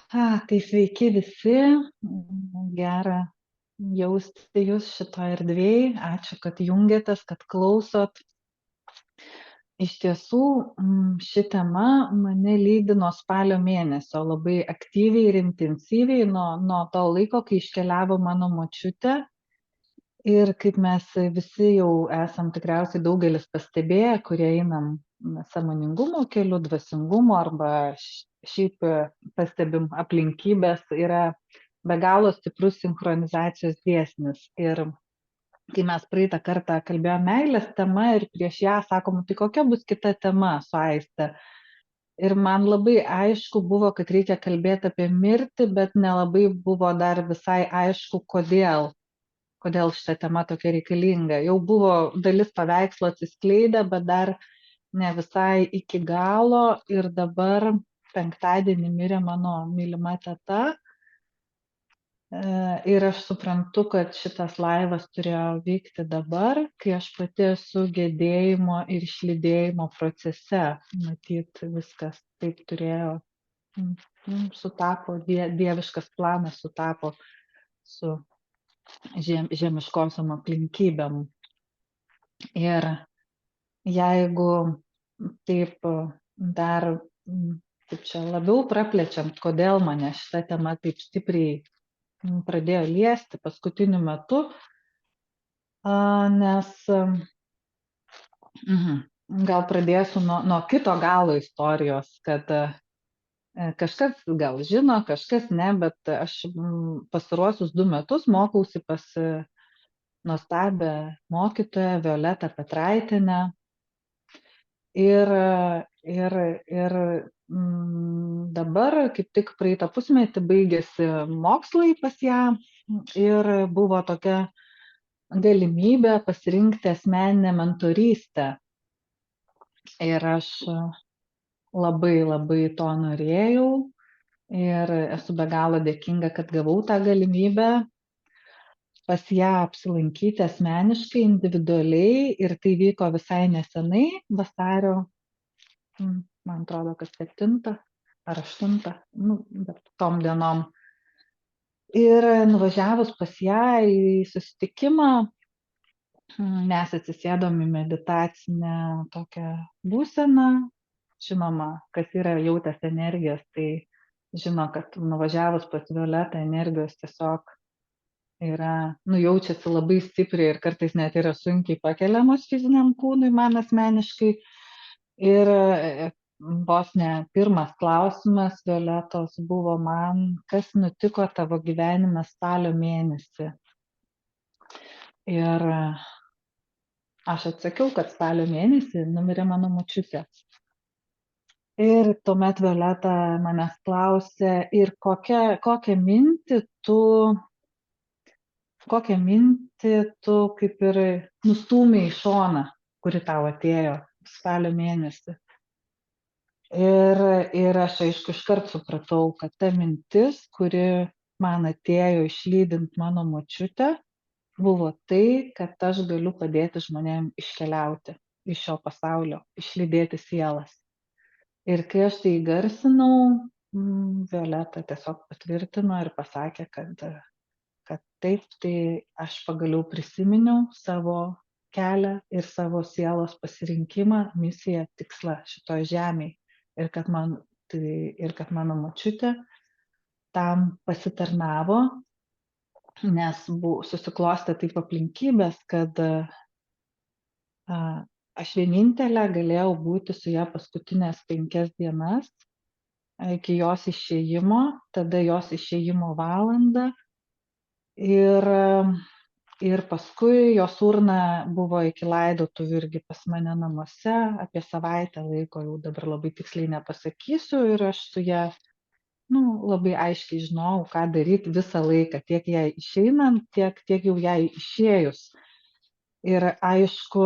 Tai sveiki visi, gera jausti jūs šitoj erdvėj, ačiū, kad jungiatės, kad klausot. Iš tiesų, ši tema mane lydi nuo spalio mėnesio labai aktyviai ir intensyviai, nuo to laiko, kai iškeliavo mano močiutė. Ir kaip mes visi jau esam tikriausiai daugelis pastebėję, kurie einam sąmoningumo keliu, dvasingumo arba šiaip pastebim aplinkybės, yra be galo stiprus sinchronizacijos dėsnis. Ir kai mes praeitą kartą kalbėjome meilės tema ir prieš ją sakom, tai kokia bus kita tema su Aiste. Ir man labai aišku buvo, kad reikia kalbėti apie mirtį, bet nelabai buvo dar visai aišku, kodėl šita tema tokia reikalinga. Jau buvo dalis paveikslo atsiskleidę, bet dar ne visai iki galo. Ir dabar penktadienį mirė mano mylima teta. Ir aš suprantu, kad šitas laivas turėjo vykti dabar, kai aš pati esu gedėjimo ir išlydėjimo procese. Matyt, viskas taip turėjo, sutapo, dieviškas planas sutapo su žemiškosiom aplinkybėm. Ir jeigu taip dar, kaip čia labiau praplečiant, kodėl mane šita tema taip stipriai pradėjo liesti paskutiniu metu, nes gal pradėsiu nuo kito galo istorijos, kad kažkas gal žino, kažkas ne, bet aš pastaruosius 2 metus mokausi pas nuostabią mokytoją Violetą Petraitienę. Ir dabar, kaip tik praeitą pusmetį, baigėsi mokslai pas ją ir buvo tokia galimybė pasirinkti asmeninę mentorystę. Ir aš labai labai to norėjau ir esu be galo dėkinga, kad gavau tą galimybę pas ją apsilankyti asmeniškai, individualiai, ir tai vyko visai nesenai, vasario, man atrodo, kad 7 ar 8, bet tom dienom. Ir nuvažiavus pas ją į susitikimą, mes atsisėdom į meditacinę tokią būseną. Žinoma, kas yra jautęs energijas, tai žino, kad nuvažiavus pas Violetą energijos tiesiog yra, jaučiasi labai stipriai ir kartais net yra sunkiai pakeliamos fiziniam kūnui, man asmeniškai. Ir vos ne pirmas klausimas Violetos buvo man, kas nutiko tavo gyvenime spalio mėnesį. Ir aš atsakiau, kad spalio mėnesį numirė mano močiutė. Ir tuomet Violeta manęs klausė, ir kokią mintį tu kaip ir nustūmei į šoną, kuri tau atėjo spalio mėnesį. Ir aš aišku iškart supratau, kad ta mintis, kuri man atėjo išlydint mano močiutę, buvo tai, kad aš galiu padėti žmonėm iškeliauti iš šio pasaulio, išlydėti sielas. Ir kai aš tai įgarsinau, Violeta tiesiog patvirtino ir pasakė, kad taip, tai aš pagaliau prisiminiau savo kelią ir savo sielos pasirinkimą, misiją, tikslą šitoj žemėj. Ir kad mano močiutė tam pasitarnavo, nes susiklostė taip aplinkybės, kad aš vienintelė galėjau būti su ją paskutinės 5 dienas iki jos išėjimo, tada jos išėjimo valandą. Ir paskui jos urna buvo iki laidotuvių irgi pas mane namuose, apie savaitę laiko, jau dabar labai tiksliai nepasakysiu, ir aš su ją labai aiškiai žinojau, ką daryti visą laiką, tiek jai išeinant, tiek jau jai išėjus. Ir aišku,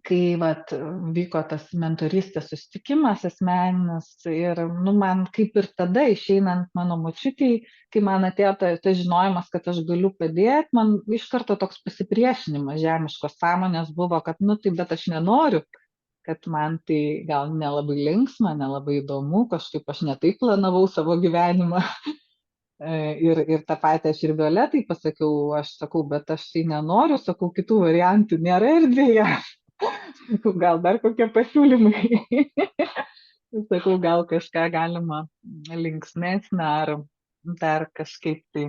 kai vyko tas mentorystės susitikimas asmeninis, ir man kaip ir tada išeinant mano močiutei, kai man atėjo tas žinojimas, kad aš galiu padėti, man iš karto toks pasipriešinimas žemiškos sąmonės buvo, kad tai bet aš nenoriu, kad man tai gal nelabai linksma, nelabai įdomu, kažkaip aš netaip planavau savo gyvenimą. Ir tą patį aš ir Violetai pasakiau, aš sakau, bet aš tai nenoriu, sakau, kitų variantų nėra erdvėje. Sakau, gal dar kokie pasiūlymai. Sakau, gal kažką galima linksmesnę ar dar kažkaip tai.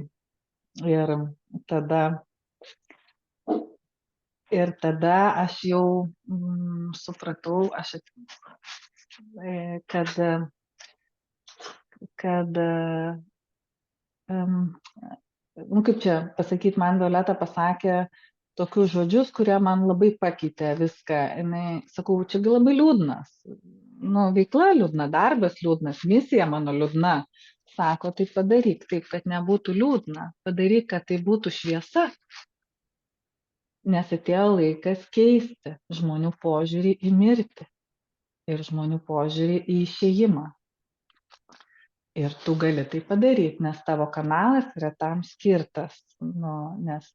Ir tada, ir tada aš jau supratau, kad, kad kaip čia pasakyti, man Violeta pasakė tokius žodžius, kurie man labai pakeitė viską. Sakau, čia labai liūdnas. Veikla liūdna, darbas liūdnas, misija mano liūdna. Sako, tai padaryk taip, kad nebūtų liūdna. Padaryk, kad tai būtų šviesa. Nes atėjo laikas keisti žmonių požiūrį į mirtį ir žmonių požiūrį į išėjimą. Ir tu gali tai padaryti, nes tavo kanalas yra tam skirtas, nes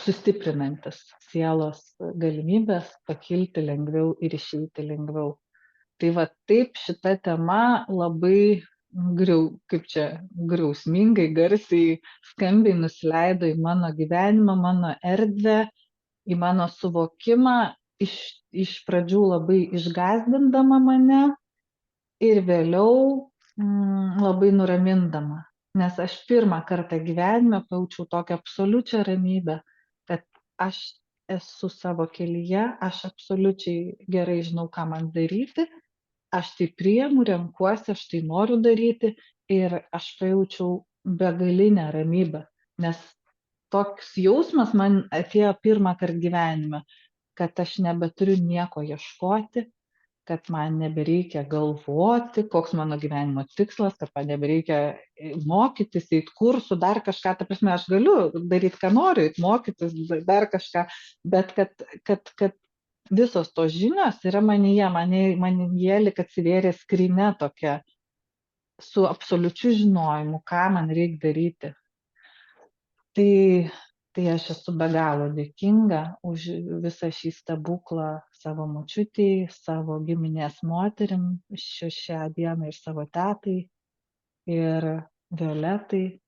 sustiprinantis sielos galimybės pakilti lengviau ir išeiti lengviau. Tai va taip šita tema labai griausmingai, garsiai, skambiai nusileido į mano gyvenimą, mano erdvę, į mano suvokimą, iš pradžių labai išgąsdindama mane ir vėliau labai nuramindama. Nes aš pirmą kartą gyvenime pajaučiau tokią absoliučią ramybę, kad aš esu savo kelyje, aš absoliučiai gerai žinau, ką man daryti, aš tai priimu, renkuosi, aš tai noriu daryti ir aš pajaučiau begalinę ramybę, nes toks jausmas man atėjo pirmą kartą gyvenime, kad aš nebeturiu nieko ieškoti, kad man nebereikia galvoti, koks mano gyvenimo tikslas, kad man nebereikia mokytis, eiti kursų, dar kažką. Ta prasme, aš galiu daryti, ką noriu, eiti mokytis, dar kažką, bet kad visos tos žinios yra manyje, manyje lyg atsivėrė skrynia tokia su absoliučiu žinojimu, ką man reikia daryti. Tai aš esu be galo dėkinga už visą šį stebuklą savo močiutei, savo giminės moterim šią dieną ir savo tetai ir Violetai.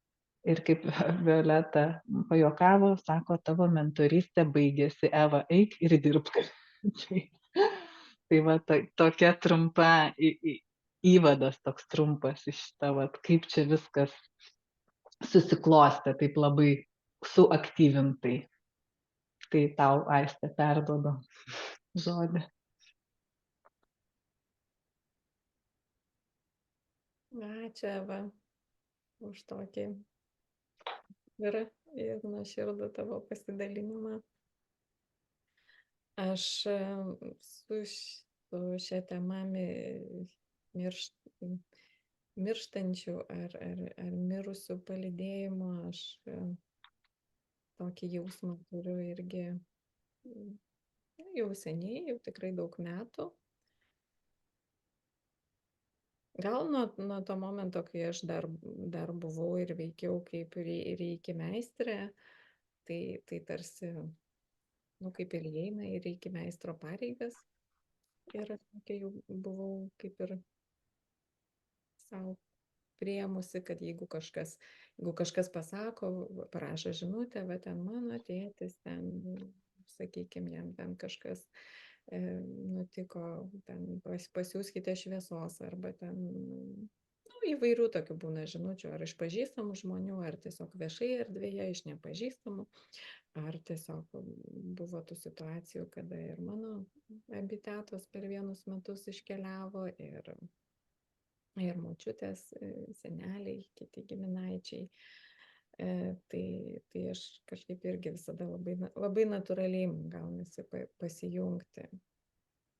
Ir kaip Violeta pajuokavo, sako, tavo mentorystė baigėsi, Eva, eik ir dirbk. Tai va, tokia trumpa įvadas, toks trumpas iš tavo, kaip čia viskas susiklostė taip labai suaktyvintai. Tai tau, Aiste, perduodu žodį. Ačiū, Eva, už tokį ir nuoširdų tavo pasidalinimą. Aš su šia tema mirštančių ar mirusių palydėjimo, aš tokį jausmą turiu irgi jau seniai, jau tikrai daug metų. Gal nuo to momento, kai aš dar buvau ir veikiau kaip reiki meistrė, tai tarsi, kaip ir įeina į reiki meistro pareigas. Ir aš jau buvau kaip ir savo priėmusi, kad jeigu kažkas pasako, parašo žinutę, va ten mano tėtis, ten, sakykime, jam ten kažkas nutiko, ten pasiųskite šviesos, arba ten įvairių tokių būna žinučių, ar iš pažįstamų žmonių, ar tiesiog viešai erdvėje, iš nepažįstamų, ar tiesiog buvo tų situacijų, kada ir mano abi tetos per vienus metus iškeliavo, ir močiutės, seneliai, kiti giminaičiai. Tai aš kažkaip irgi visada labai natūraliai gaunasi pasijungti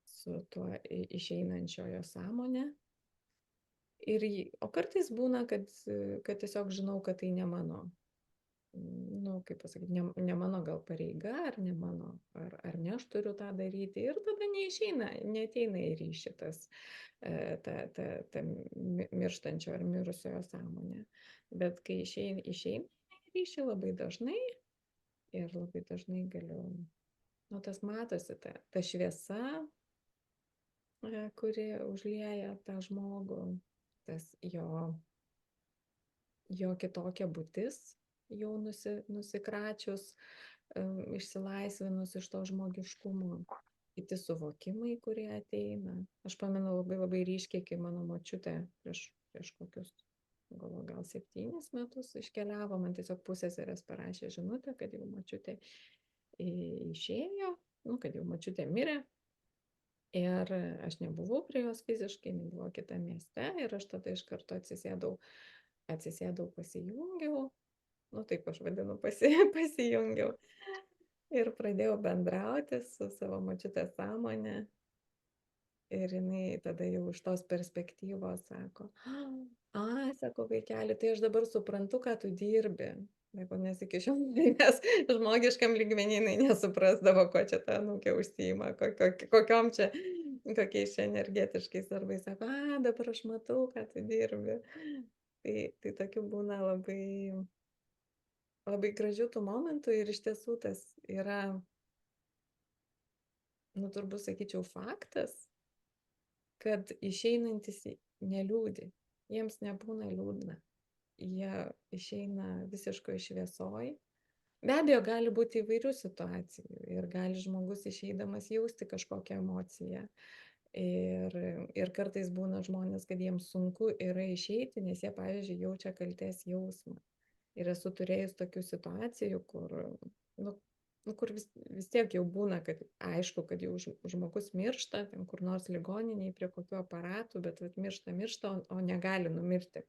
su tuo išeinančiojo sąmonė. O kartais būna, kad tiesiog žinau, kad tai ne mano, kaip pasakyti, ne mano gal pareiga, ar ne mano, ar ne aš turiu tą daryti. Ir tada neateina į ryšį ta mirštančio ar mirusiojo sąmonė. Bet kai išeina į ryšį labai dažnai, ir labai dažnai galiu nu, tas matosi, ta šviesa, kuri užlieja tą žmogų, tas jo kitokia būtis, jau nusikračius, išsilaisvinus iš to žmogiškumo, kiti suvokimai, kurie ateina. Aš pamenu labai ryškiai, kai mano močiutė prieš kokius gal 7 metus iškeliavo, man tiesiog pusseserės parašė žinutę, kad jau močiutė išėjo, nu, kad jau močiutė mirė. Ir aš nebuvau prie jos fiziškai, jinai buvo kitame mieste ir aš tada iš karto atsisėdau, pasijungiau, nu taip aš vadinu, pasijungiau ir pradėjau bendrauti su savo močiutės sąmonė. Ir jinai tada jau iš tos perspektyvos sako, sako, vaikeli, tai aš dabar suprantu, ką tu dirbi. Nes iki šiol, nes žmogiškam lygmenį jinai nesuprasdavo, ko čia ta anūkė užsiima, kokiais čia energetiškais darbais. Sako, dabar aš matau, ką tu dirbi. Tai tokių būna labai gražių tų momentų ir iš tiesų tas yra, nu turbūt sakyčiau, faktas, kad išeinantis neliūdi, jiems nebūna liūdna, jie išeina visiškoj šviesoj. Be abejo, gali būti įvairių situacijų ir gali žmogus išeidamas jausti kažkokią emociją. Ir kartais būna žmonės, kad jiems sunku yra išeiti, nes jie, pavyzdžiui, jaučia kaltės jausmą. Ir esu turėjus tokių situacijų, kur vis tiek jau būna, kad aišku, kad jau žmogus miršta, ten kur nors ligoniniai prie kokių aparatų, bet miršta, o negali numirti.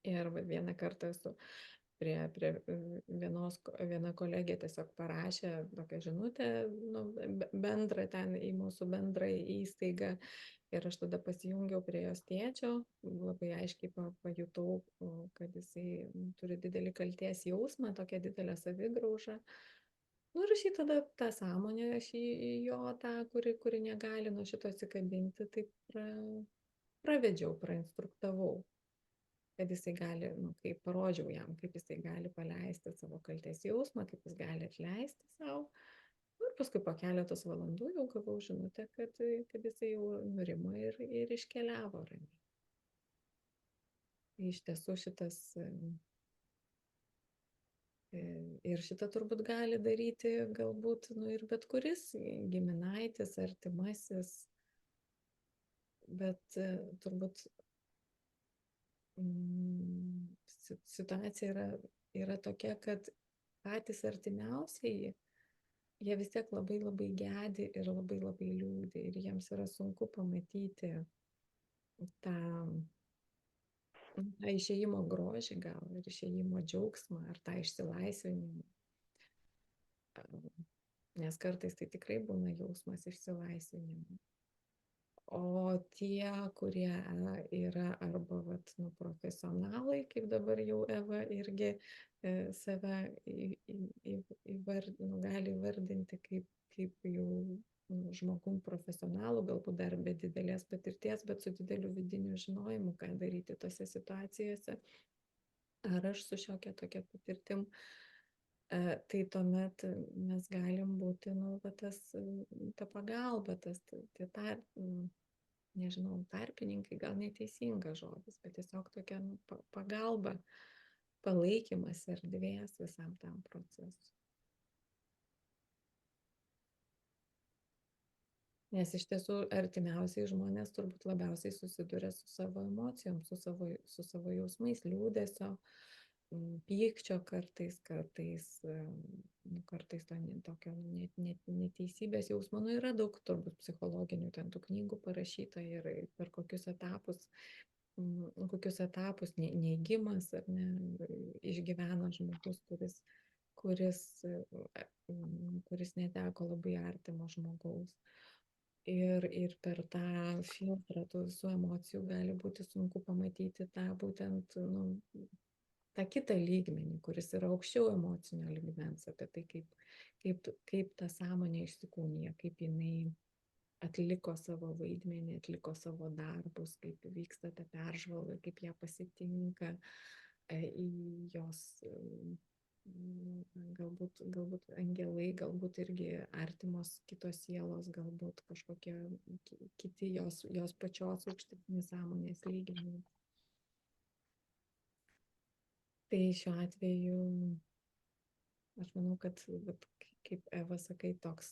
Ir vieną kartą esu prie viena kolegė tiesiog parašė tokią žinutę, nu, bendrą ten į mūsų bendrą įstaigą. Ir aš tada pasijungiau prie jos tėčio, labai aiškiai pajutau, kad jisai turi didelį kaltės jausmą, tokią didelę savigraužą. Nu ir aš jį tada tą sąmonę, aš į jo tą, kuri negali nuo šito atsikabinti, taip pravedžiau, prainstruktavau, kad jisai gali, nu, kaip parodžiau jam, kaip jisai gali paleisti savo kaltės jausmą, kaip jis gali atleisti savo. Ir paskui po keletos valandų jau gavau žinutę, kad jisai jau nurimo ir iškeliavo ramiai. Iš tiesų šitas ir šitą turbūt gali daryti galbūt, nu, ir bet kuris giminaitis, artimasis, bet turbūt situacija yra tokia, kad patys artimiausiai, jie vis tiek labai gedi ir labai liūdi ir jiems yra sunku pamatyti tą išėjimo grožį gal ir išėjimo džiaugsmą ar tą išsilaisvinimą. Nes kartais tai tikrai būna jausmas išsilaisvinimo. O tie, kurie yra arba profesionalai, kaip dabar jau Eva irgi save gali įvardinti kaip jau žmogum profesionalu, galbūt dar be didelės patirties, bet su dideliu vidiniu žinojimu, ką daryti tose situacijose. Ar aš su šiokia tokia patirtim, tai tuomet mes galim būti, ta pagalba, nežinau, tarpininkai, gal neteisingas žodis, bet tiesiog tokia pagalba, palaikymas erdvės visam tam procesui. Nes iš tiesų artimiausiai žmonės turbūt labiausiai susiduria su savo emocijom, su savo jausmais, liūdesio, pykčio kartais to tokio neteisybės jausmo. Nu, yra daug turbūt psichologinių ten tų knygų parašyta ir per kokius etapus neigimas ar ne išgyvena žmogus, kuris neteko labai artimo žmogaus. Ir per tą filtrą tų visų emocijų gali būti sunku pamatyti tą būtent, tą kitą lygmenį, kuris yra aukščiau emocinio lygmens, apie tai, kaip ta sąmonė išsikūnija, kaip jinai atliko savo vaidmenį, atliko savo darbus, kaip vyksta ta peržvalga, kaip ją pasitinka, jos galbūt angelai, galbūt irgi artimos kitos sielos, galbūt kažkokie kiti jos pačios aukštesni sąmonės lygmenys. Tai šiuo atveju aš manau, kad kaip Eva sakai, toks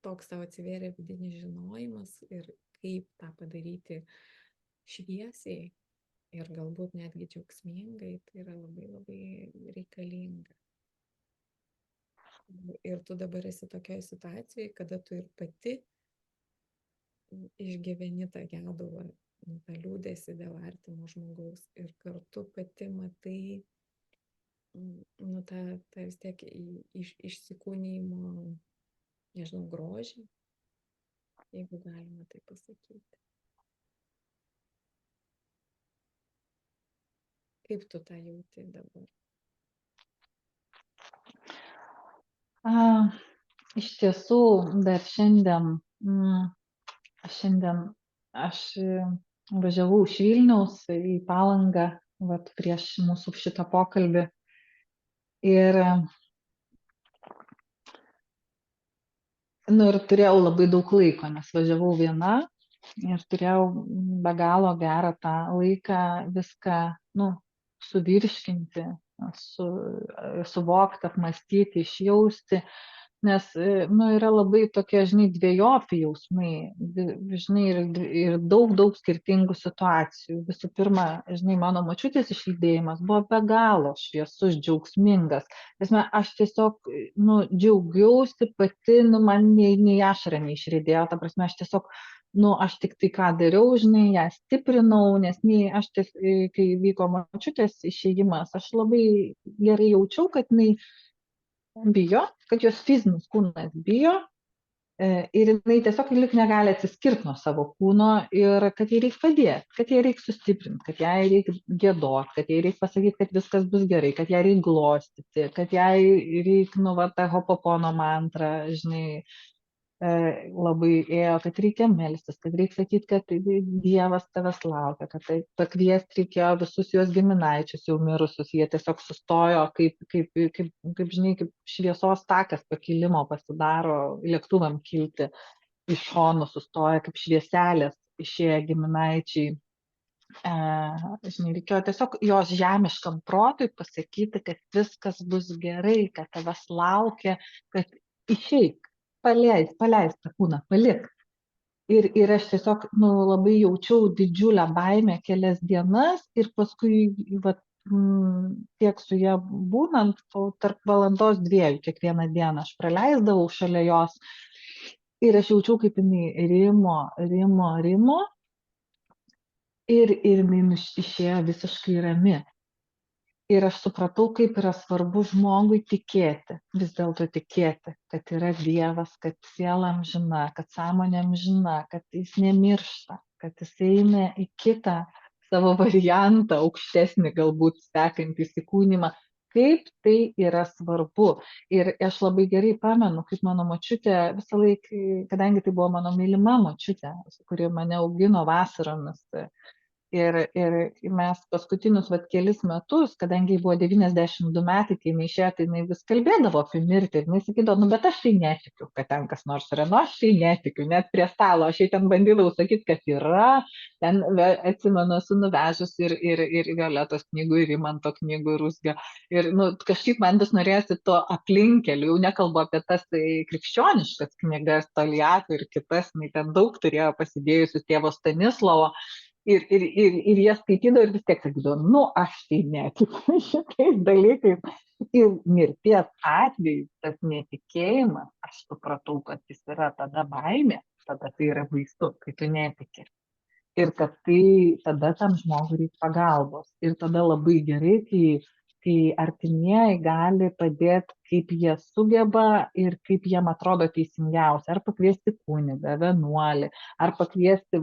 tau atsivėrė vidinis žinojimas ir kaip tą padaryti šviesiai ir galbūt netgi džiaugsmingai, tai yra labai labai reikalinga. Ir tu dabar esi tokioje situacijoje, kada tu ir pati išgyveni tą gedulą, tą liūdėsi dėl artimo žmogaus ir kartu pati matai tą vis tiek išsikūnijimo, nežinau, grožį, jeigu galima tai pasakyti. Kaip tu tą jauti dabar? Iš tiesų, dar šiandien aš važiavau iš Vilniaus į Palangą prieš mūsų šitą pokalbį ir turėjau labai daug laiko, nes važiavau viena ir turėjau be galo gerą tą laiką viską suvirškinti, suvokti, apmąstyti, išjausti. Nes yra labai tokie, dvejopi jausmai, ir daug skirtingų situacijų. Visų pirma, mano močiutės išlydėjimas buvo be galo šviesus, džiaugsmingas. Aš tiesiog džiaugiausi pati, man nei ašara neišriedėjo, ta prasme, aš tiesiog, aš tik tai ką dariau, ją stiprinau, nes kai vyko močiutės išėjimas, aš labai gerai jaučiau, kad jinai bijo, kad jos fizinis kūnas bijo ir jinai tiesiog lyg negali atsiskirti nuo savo kūno ir kad jai reikia padėti, kad jai reikia sustiprinti, kad jai reikia giedoti, kad jai reikia pasakyti, kad viskas bus gerai, kad jai reikia glostyti, kad jai reikia, tą hopopono mantrą, labai ėjo, kad reikia melstis, kad reikia sakyti, kad Dievas tavęs laukia, kad pakviesti reikėjo visus jos giminaičius jau mirusius, jie tiesiog sustojo, kaip šviesos takas pakilimo pasidaro lėktuvam kilti, iš šonų sustoja kaip švieselės išėję giminaičiai. Reikėjo tiesiog jos žemiškam protui pasakyti, kad viskas bus gerai, kad tavęs laukia, kad išeik. Paleist tą kūną, palik. Ir aš tiesiog labai jaučiau didžiulę baimę kelias dienas ir paskui tiek su ja būnant, tarp valandos 2 kiekvieną dieną aš praleisdavau šalia jos ir aš jaučiau, kaip jinai rimo ir jinai išėjo visiškai rami. Ir aš supratau, kaip yra svarbu žmogui tikėti, vis dėlto tikėti, kad yra Dievas, kad siela amžina, kad sąmonė amžina, kad jis nemiršta, kad jis eina į kitą savo variantą, aukštesnį galbūt sekantį įsikūnymą. Kaip tai yra svarbu. Ir aš labai gerai pamenu, kaip mano močiutė visą laiką, kadangi tai buvo mano mylima močiutė, kuri mane augino vasaromis, ir mes paskutinius kelis metus, kadangi buvo 92 metai, kai jinai išėjo, tai jinai vis kalbėdavo apie mirtį ir jinai sakydavo, bet aš tai netikiu, kad ten kas nors yra, aš tai netikiu, net prie stalo, aš jai ten bandydavau sakyti, kad yra, ten atsimenu, esu nuvežus ir Violetos knygų, ir Rimanto knygų, ir Rūsgio, ir kažkaip man vis norėjosi to aplinkelių, jau nekalbu apie tas krikščioniškas knygas, Toliatų ir kitas, jinai ten daug turėjo pasidėjusius tėvo Stanislovo. Ir jie skaitydavo ir vis tiek sakydavo, aš tai netikiu šitais dalykais. Ir mirties atveju tas netikėjimas, aš supratau, kad jis yra tada baimė, tada tai yra baisu, kai tu netiki. Ir kad tada tam žmogui reikia pagalbos. Ir tada labai gerai, kai artimieji gali padėti, kaip jie sugeba ir kaip jiem atrodo teisingiausia. Ar pakviesti kunigą, vienuolį, ar pakviesti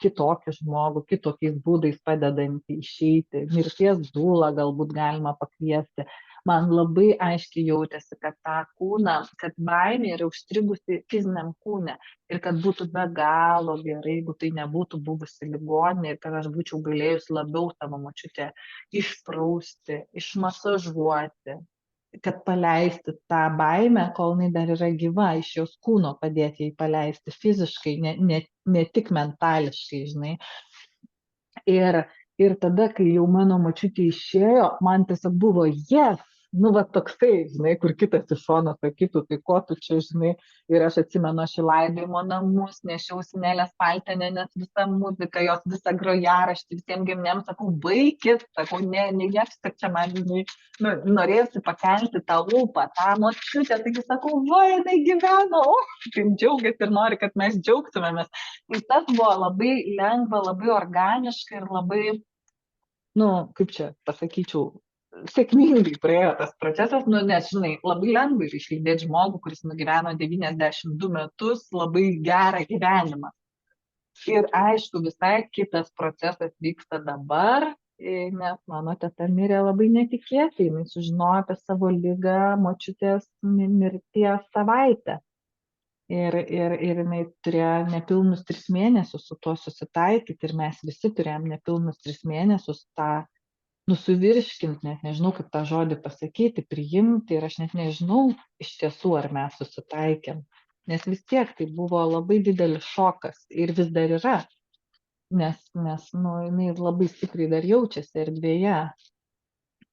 kitokį žmogų, kitokiais būdais padedantį išeiti. Mirties dūlą galbūt galima pakviesti. man labai aiškiai jautėsi, kad tą kūną, kad baimė yra užstrigusi fiziniam kūne ir kad būtų be galo gerai, jeigu tai nebūtų buvusi ligoninė ir kad aš būčiau galėjus labiau savo močiutę išprausti, išmasažuoti, kad paleisti tą baimę, kol jinai dar yra gyva, iš jos kūno padėti jai paleisti fiziškai, ne tik mentališkai, žinai. Ir tada, kai jau mano močiutė išėjo, man tiesiog buvo yes, nu va toksai, žinai, kur kitas iš šono sakytų, tai ko tu čia, žinai, ir aš atsimenu, aš į laidojimo namus nešiausi Nelės Paltenę, nes visa muzika, jos visą grojaraštį visiems gimnėms, sakau, baikit, sakau, negerbs, kad čia man, žinai, nu, norėjusi pakelti tą lūpą, tą močiutę, taigi sakau, va, jinai gyveno, kaip džiaugiasi ir nori, kad mes džiaugtumėmės. Ir tas buvo labai lengva, labai organiška ir labai, nu, kaip čia pasakyčiau, sėkmingai praėjo tas procesas, nu, nes, žinai, labai lengva ir išlydėti žmogų, kuris nugyveno 92 metus, labai gerą gyvenimą. Ir aišku, visai kitas procesas vyksta dabar, nes mano teta mirė labai netikėtai, jinai sužinojo apie savo ligą močiutės mirties savaitę. Ir jinai turėjo nepilnus 3 mėnesius su tuo susitaikyti ir mes visi turėjom nepilnus 3 mėnesius tą nusuvirškint, net nežinau, kaip tą žodį pasakyti, priimti ir aš net nežinau iš tiesų, ar mes susitaikėm. Nes vis tiek tai buvo labai didelis šokas ir vis dar yra, nes nu, jinai labai stipriai dar jaučiasi erdvėje.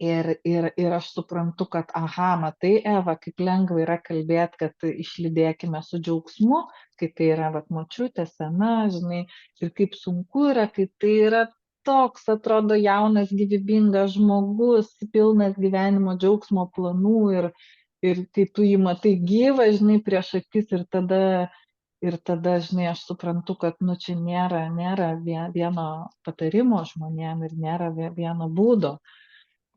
Ir aš suprantu, kad, aha, matai, Eva, kaip lengva yra kalbėti, kad išlydėkime su džiaugsmu, kai tai yra vat, močiutė sena, žinai, ir kaip sunku yra, kai tai yra toks, atrodo, jaunas, gyvybingas žmogus, pilnas gyvenimo džiaugsmo planų ir kai tu jį matai gyvą, žinai, prieš akis ir tada, žinai, aš suprantu, kad, nu, čia nėra vieno patarimo žmonėm ir nėra vieno būdo.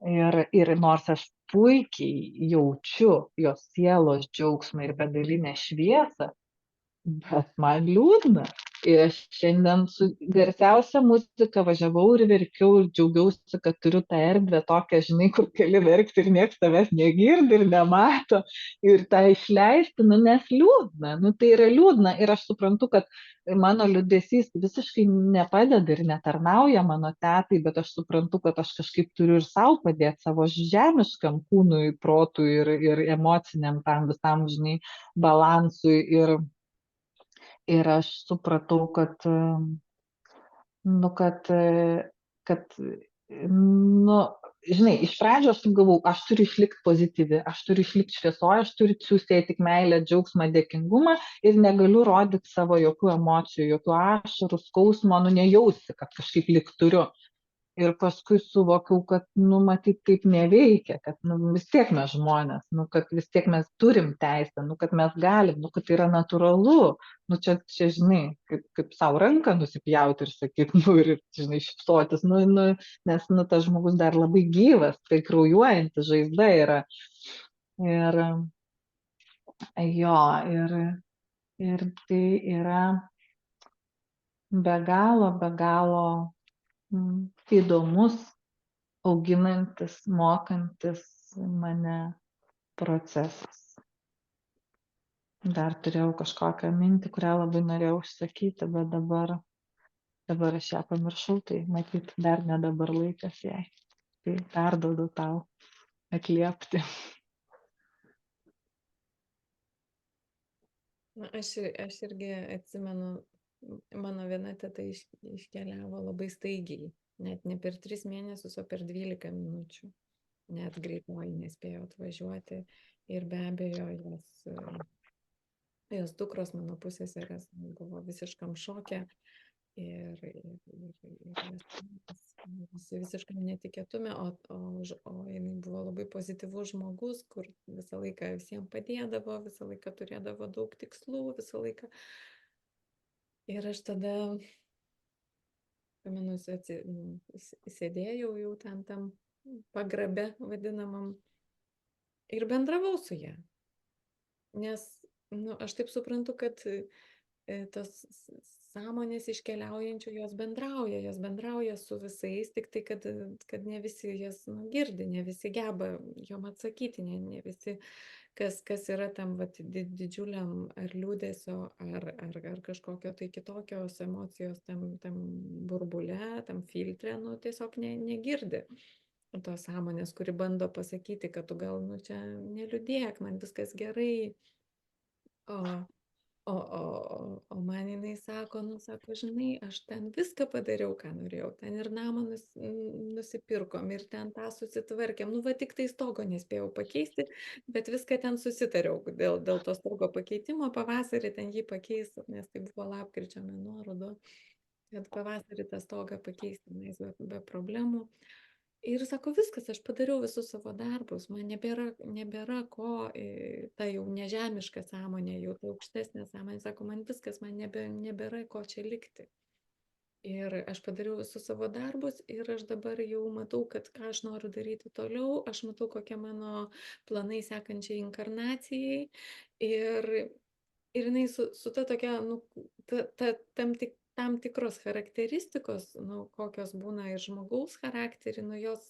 Ir nors aš puikiai jaučiu jos sielos džiaugsmą ir begalinę šviesą, bet man liūdna. Ir aš šiandien su garsiausia muzika važiavau ir verkiau ir džiaugiausi, kad turiu tą erdvę tokią, žinai, kur gali verkti ir niekas tavęs negirdi ir nemato. Ir tą išleisti, nu, nes liūdna, nu, tai yra liūdna. Ir aš suprantu, kad mano liūdesys visiškai nepadeda ir netarnauja mano tetai, bet aš suprantu, kad aš kažkaip turiu ir savo padėti savo žemiškam kūnui, protui ir emociniam tam visam, žinai, balansui. Ir aš supratau, kad, nu, nu, žinai, iš pradžio aš galvau, aš turiu išlikti pozityvi, aš turiu išlikti šviesoje, aš turiu siūsti tik meilę, džiaugsmą, dėkingumą ir negaliu rodyti savo jokių emocijų, jokių ašarų, skausmo, nu, nejausi, kad kažkaip lik turiu. Ir paskui suvokiau, kad, nu, matyt, taip neveikia, kad, nu, vis tiek mes žmonės, nu, kad vis tiek mes turim teisę, nu, kad mes galim, nu, kad tai yra natūralu, nu, čia žinai, kaip savo ranką nusipjauti ir sakyti, nu, ir, žinai, šipsotis, nu, nes, nu, tas žmogus dar labai gyvas, tai kraujuojanti žaizda yra. Ir jo, ir tai yra be galo įdomus, auginantis, mokantis mane procesas. Dar turėjau kažkokią mintį, kurią labai norėjau užsakyti, bet dabar aš ją pamiršau, tai matyt, dar ne dabar laikas jai. Tai perduodu tau atliepti. Na, aš irgi atsimenu, mano viena teta iškeliavo labai staigiai, net ne per 3 mėnesius, o per 12 minučių. Net greitoji nespėjo atvažiuoti ir be abejo jos dukros, mano pusseserės, buvo visiškam šoke ir visi visiškai netikėtume, o jinai buvo labai pozityvus žmogus, kur visą laiką visiems padėdavo, visą laiką turėdavo daug tikslų, visą laiką. Ir aš tada, pamenu, sėdėjau jau tam pagrabe vadinamam ir bendravau su ja. Nes, nu, aš taip suprantu, kad tas sąmonės iškeliaujančių, jos bendrauja su visais, tik tai, kad ne visi jas girdi, ne visi geba jom atsakyti, ne visi, kas yra tam vat, didžiuliam ar liūdėsio, ar kažkokio tai kitokios emocijos tam burbule, tam filtre, nu tiesiog negirdi tos sąmonės, kuri bando pasakyti, kad tu gal, nu čia neliūdėk, man viskas gerai. O man jinai sako, nu sako, žinai, aš ten viską padariau, ką norėjau, ten ir namą nusipirkom, ir ten tą susitvarkėm, nu va tik tai stogo nespėjau pakeisti, bet viską ten susitariau dėl to stogo pakeitimo, pavasarį ten jį pakeis, nes tai buvo lapkričio mėnuo, ruduo, kad pavasarį tą stogą pakeisti, be problemų. Ir sako, viskas, aš padariau visus savo darbus, man nebėra ko, ta jau nežemiška sąmonė, jau ta aukštesnė sąmonė, sako, man viskas, man nebėra ko čia likti. Ir aš padariau visus savo darbus ir aš dabar jau matau, kad ką aš noriu daryti toliau, aš matau, kokie mano planai sekančiai inkarnacijai. Ir jinai su ta tokia, nu, tam tikros charakteristikos, nu, kokios būna ir žmogaus charakterį, jos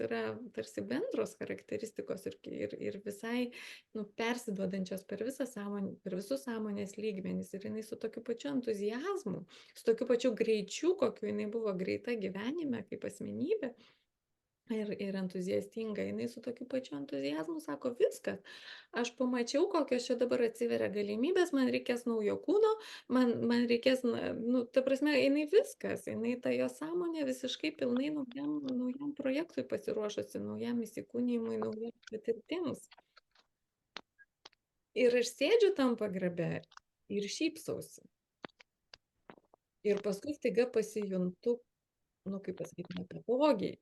yra tarsi bendros charakteristikos ir visai, nu, persiduodančios per visus sąmonės lygmenis. Ir jinai su tokiu pačiu entuziazmu, su tokiu pačiu greičiu, kokiu jinai buvo greita gyvenime kaip asmenybė. Ir entuziastinga, jinai su tokiu pačiu entuziazmu sako, viskas, aš pamačiau, kokios čia dabar atsiveria galimybės, man reikės naujo kūno, man reikės, nu, ta prasme, jinai viskas, jinai ta jo sąmonė visiškai pilnai naujam projektui pasiruošusi, naujam įsikūnijimui, naujam patirtims. Ir aš sėdžiu tam pagrabe ir šypsausi. Ir paskui staiga pasijuntu, nu, kaip pasakyti, nepatogiai.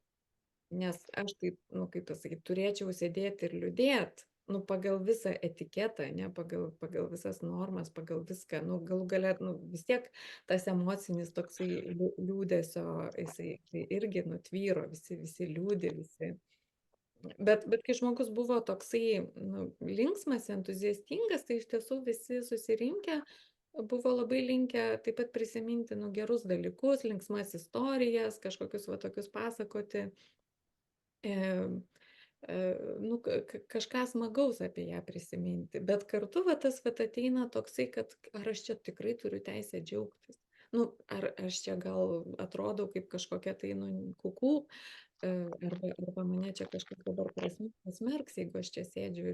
Nes aš taip, nu, kaip pasakyti, turėčiau sėdėti ir liūdėti, nu, pagal visą etiketą, ne, pagal visas normas, pagal viską, nu, galų galia, nu, vis tiek tas emocinis toksai liūdėsio, jisai irgi nutvyro, visi liūdi, visi. Bet kai žmogus buvo toksai, nu, linksmas, entuziastingas, tai iš tiesų visi susirinkę buvo labai linkę taip pat prisiminti, nu, gerus dalykus, linksmas istorijas, kažkokius va tokius pasakoti. Nu, kažką smagaus apie ją prisiminti, bet kartu va, tas va, ateina toksai, kad ar aš čia tikrai turiu teisę džiaugtis, nu, ar aš čia gal atrodau kaip kažkokia tai, nu, kukų, arba mane čia kažkas dabar pasmerks, jeigu aš čia sėdžiu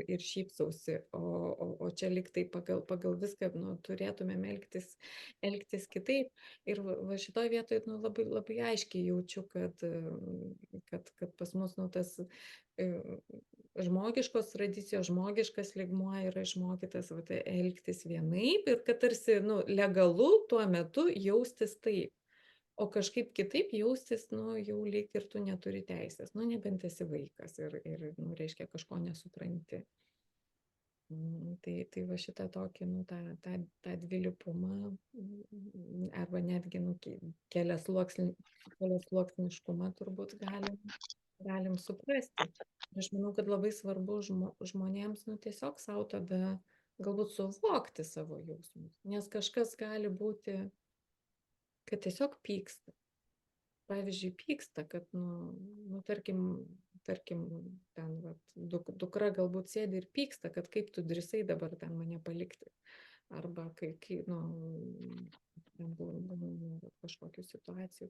ir šypsausi, o čia lyg tai pagal viską, nu, turėtumėm elgtis kitaip. Ir va šitoj vietoj, nu, labai, labai aiškiai jaučiu, kad pas mus, nu, tas žmogiškos tradicijos, žmogiškas lygmuo yra išmokytas va, elgtis vienaip ir kad tarsi, nu, legalu tuo metu jaustis taip. O kažkaip kitaip jaustis, nu, jau lyg ir tu neturi teisės, nu, nebent esi vaikas ir nu, reiškia, kažko nesupranti. Tai va šitą tokį, nu, tą dvilypumą, arba netgi, nu, keliasluoksniškumą turbūt galim suprasti. Aš manau, kad labai svarbu žmonėms, nu, tiesiog savo tada galbūt suvokti savo jausmus, nes kažkas gali būti, kad tiesiog pyksta. Pavyzdžiui, pyksta, kad, nu tarkim, ten, vat, dukra galbūt sėdi ir pyksta, kad kaip tu drįsai dabar ten mane palikti. Arba kai nu, ten buvo kažkokių situacijų,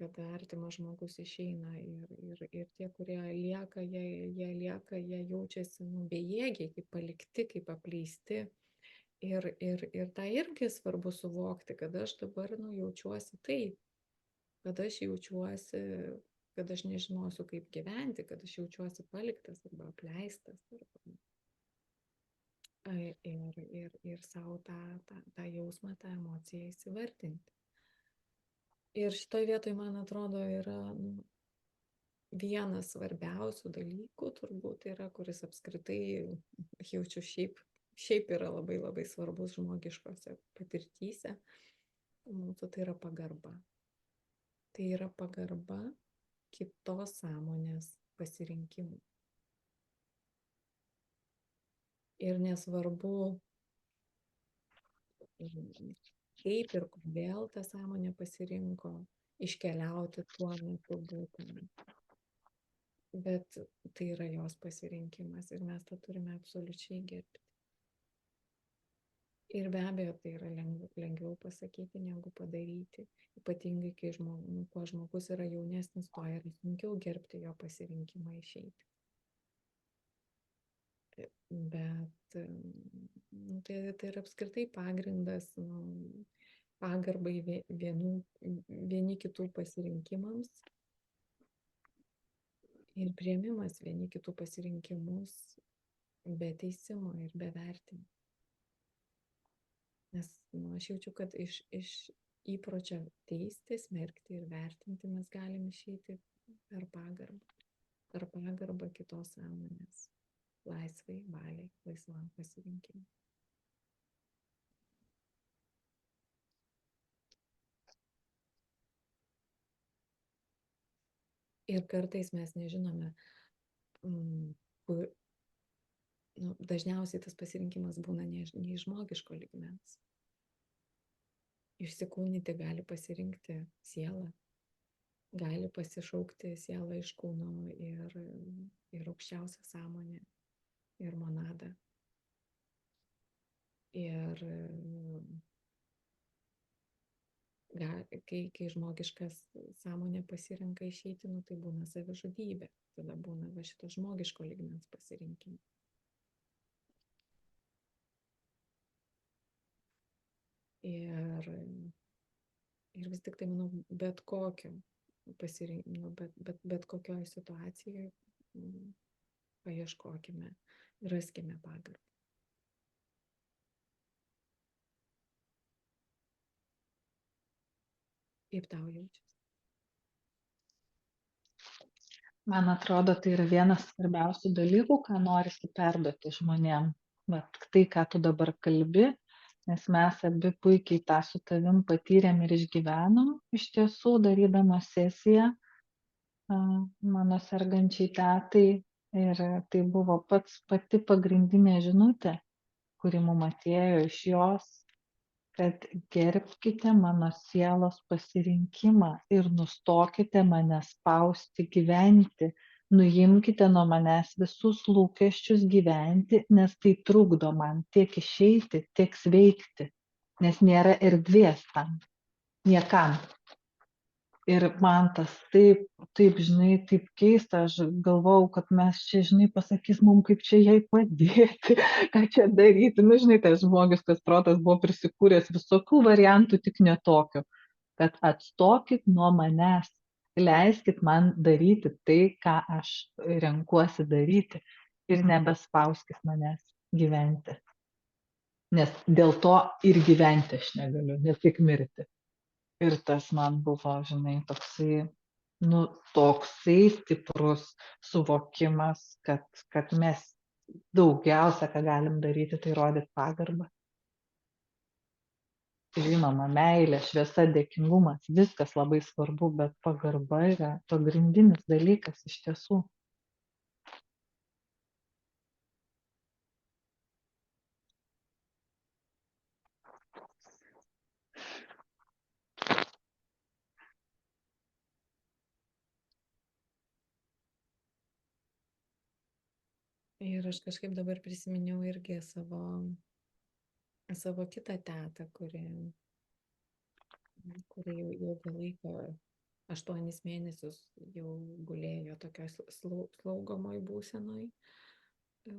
kada artimas žmogus išeina ir tie, kurie lieka, jie lieka, jie jaučiasi, nu, bejėgiai, kaip palikti, kaip apleisti. Ir tą irgi svarbu suvokti, kad aš dabar, nu, jaučiuosi taip, kad aš jaučiuosi, kad aš nežinosiu, kaip gyventi, kad aš jaučiuosi paliktas arba apleistas. Ir savo tą jausmą, tą emociją įsivardinti. Ir šitoj vietoj, man atrodo, yra, nu, vienas svarbiausių dalykų turbūt yra, kuris apskritai jaučiu šiaip yra labai labai svarbus žmogiškose patirtyse. Mūsų tai yra pagarba. Tai yra pagarba kitos sąmonės pasirinkimui. Ir nesvarbu, kaip ir kodėl tą sąmonę pasirinko iškeliauti tuo metu būtent. Bet tai yra jos pasirinkimas ir mes tą turime absoliučiai gerbti. Ir be abejo, tai yra lengviau pasakyti negu padaryti. Ypatingai, kai kuo žmogus yra jaunesnis, tuo yra sunkiau gerbti jo pasirinkimą išeiti. Bet tai yra apskritai pagrindas pagarbai vieni kitų pasirinkimams ir priėmimas vieni kitų pasirinkimus be teisimo ir be vertinimo. Nes aš jaučiu, kad iš įpročio teisti, smerkti ir vertinti mes galim išeiti per pagarbą kitos sąmonės, laisvai, valiai, laisvam pasirinkimui. Ir kartais mes nežinome, kur, dažniausiai tas pasirinkimas būna ne iš žmogiško lygmens. Išsikūnyti gali pasirinkti sielą, gali pasišaukti sielą iš kūno ir aukščiausią sąmonę, ir monadą. Ir kai žmogiškas sąmonė pasirenka išeiti, tai būna savižudybė. Tada būna šito žmogiško lygmens pasirinkimai. Ir vis tik tai, manau, bet kokio pasirinkimo, bet kokioj situacijoje paieškokime, raskime pagarbą. Kaip tau jaučiasi? Man atrodo, tai yra vienas svarbiausių dalykų, ką norisi perduoti žmonėm. Bet tai, ką tu dabar kalbi, nes mes abi puikiai tą su tavim patyrėm ir išgyvenom, iš tiesų, darydamos sesiją mano sergančiai tetai. Ir tai buvo pati pagrindinė žinutė, kuri mum atėjo iš jos, kad gerbkite mano sielos pasirinkimą ir nustokite mane spausti gyventi. Nuimkite nuo manęs visus lūkesčius gyventi, nes tai trukdo man tiek išeiti, tiek sveikti, nes nėra erdvės tam, niekam. Ir man tas taip, žinai, taip keista, aš galvau, kad mes čia, žinai, pasakys mum, kaip čia jai padėti, ką čia daryti. Nu, žinai, tas žmogiškas protas buvo prisikūręs visokių variantų, tik ne tokio. Kad atstokit nuo manęs, leiskit man daryti tai, ką aš renkuosi daryti ir nebespauskit manęs gyventi. Nes dėl to ir gyventi aš negaliu, ne tik mirti. Ir tas man buvo, žinai, toksai stiprus suvokimas, kad mes daugiausia, ką galim daryti, tai rodyti pagarbą. Žinoma, meilė, šviesa, dėkingumas, viskas labai svarbu, bet pagarba yra pagrindinis dalykas iš tiesų. Ir aš kažkaip dabar prisiminiau irgi savo kitą tetą, kuri jau ilgą laiką, 8 mėnesius jau gulėjo tokioj slaugomoj būsenoj. Ir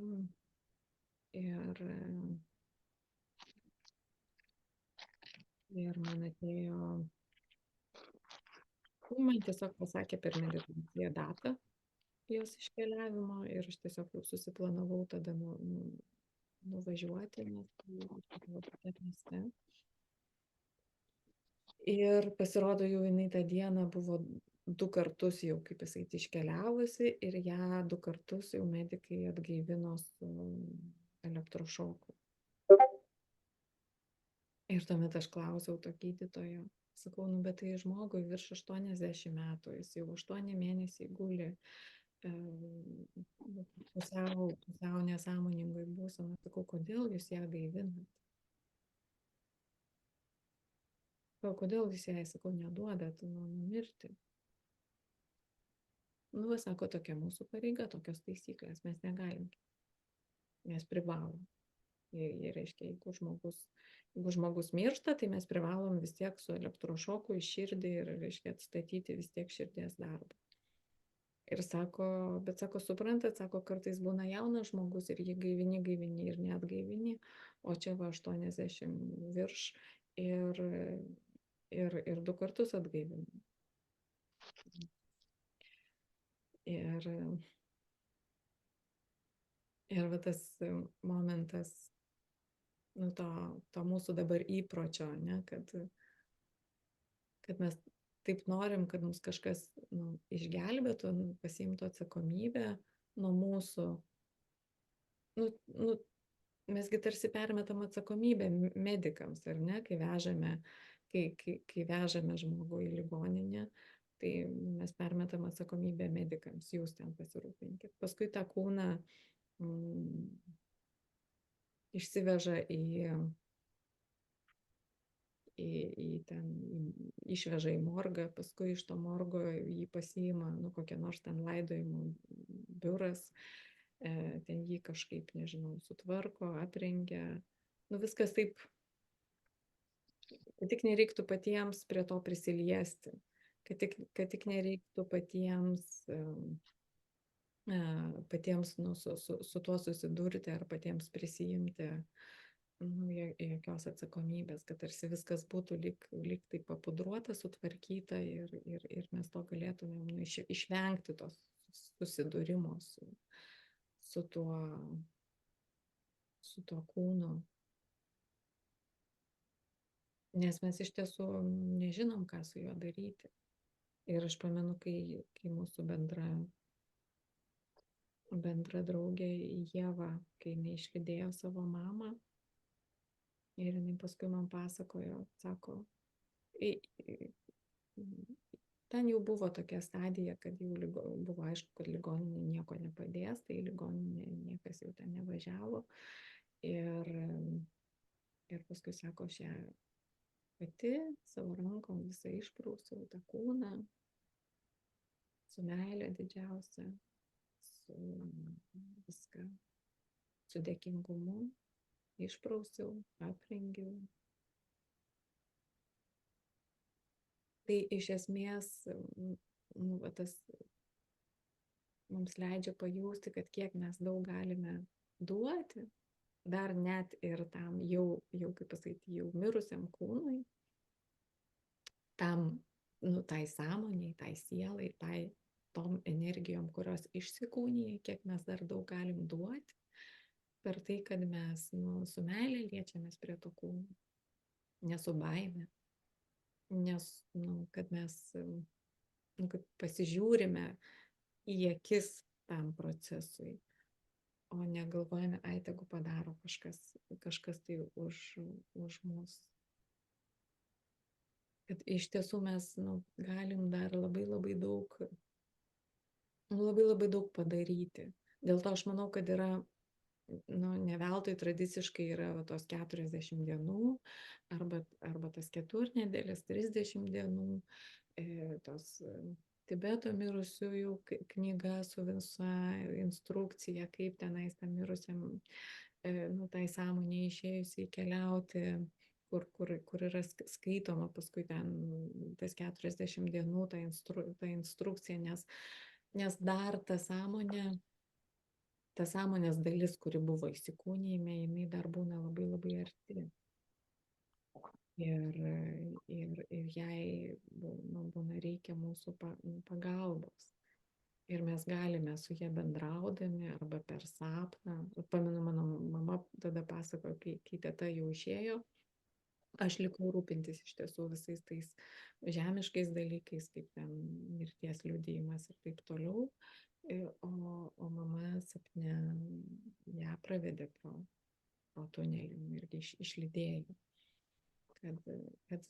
man atėjo, man tiesiog pasakė per meditaciją datą jos iškeliavimo ir aš tiesiog jau susiplanavau tada nuvažiuoti, nes mieste. Ir pasirodo, jau jinai tą dieną buvo 2 kartus jau, kaip pasakyti, iškeliavusi ir ją 2 kartus jau medikai atgaivino su elektrošoku. Ir tuomet aš klausiau to gydytojo, sakau, bet tai žmogui virš 80 metų, jis jau 8 mėnesiai guli pusiau nesąmoningoj būsenoj, sakau, kodėl jūs ją gaivinat? O kodėl jis jai, sakau, neduodat numirti? Nu, va, sako, tokia mūsų pareiga, tokios taisyklės, mes negalim, mes privalom. Ir reiškia, jeigu žmogus miršta, tai mes privalom vis tiek su elektrošoku į širdį ir, reiškia, atstatyti vis tiek širdies darbą. Ir sako, bet sako, suprantat, sako, kartais būna jaunas žmogus ir jį gaivini ir net gaivini, o čia va 80 virš ir 2 kartus atgaivini. Ir va tas momentas, nu, to mūsų dabar įpročio, ne, kad mes taip norim, kad mus kažkas išgelbėtų, pasiimtų atsakomybę nuo mūsų. Mesgi tarsi permetam atsakomybę medikams, ar ne, kai vežame žmogų į ligoninę, tai mes permetam atsakomybę medikams, jūs ten pasirūpinkit. Paskui tą kūną išsiveža išveža į morgą, paskui iš to morgo jį pasiima, kokia nors ten laidojimo biuras, ten jį kažkaip, nežinau, sutvarko, aprengia, viskas taip, kad tik nereiktų patiems prie to prisiliesti, kad tik nereiktų patiems su tuo susidurti ar patiems prisijimti jokios atsakomybės, kad tarsi viskas būtų lyg taip papudruota, sutvarkyta ir mes to galėtumėm išvengti tos susidūrimo su tuo kūnu. Nes mes iš tiesų nežinom, ką su juo daryti. Ir aš pamenu, kai mūsų bendra draugė Ieva, kai jinai išlydėjo savo mamą, ir jinai paskui man pasakojo, sako, ten jau buvo tokia stadija, kad jau buvo aišku, kad ligoninė nieko nepadės, tai ligoninė niekas jau ten nevažiavo. Ir paskui sako, aš ją pati savo rankom visą išprausiau tą kūną, su meile didžiausia, su viską, su dėkingumu, išprausiau, aprengiau. Tai iš esmės tas mums leidžia pajausti, kad kiek mes daug galime duoti, dar net ir tam jau kaip pasakyti, jau mirusiam kūnui, tam, tai sąmoniai, tai sielai, tom energijom, kurios išsikūnija, kiek mes dar daug galim duoti, per tai, kad mes su meile liečiamės prie to kūno, ne su baime, nes, kad mes kad pasižiūrime į akis tam procesui, o negalvojame, ai, tegu padaro kažkas tai už mus. Kad iš tiesų mes galim dar labai daug padaryti. Dėl to aš manau, kad yra, ne veltui tradiciškai yra tos 40 dienų, arba tas keturnedėlis, 30 dienų, tos Tibeto mirusiųjų knyga su visa instrukcija, kaip tenais tam mirusiam, tai sąmonė išėjusiai keliauti, kur yra skaitoma paskui ten tas 40 dienų, ta instrukcija, nes dar ta sąmonės dalis, kuri buvo įsikūnijime, jinai dar būna labai arti. Ir jai būna reikia mūsų pagalbos. Ir mes galime su ja bendraudami arba per sapną. Pamenu, mano mama tada pasakojo, kai teta jau išėjo, aš likau rūpintis iš tiesų visais tais žemiškais dalykais, kaip ten mirties liudijimas ir taip toliau. O mama sapne ją pravedė pro tunelį irgi išlydėjo. Kad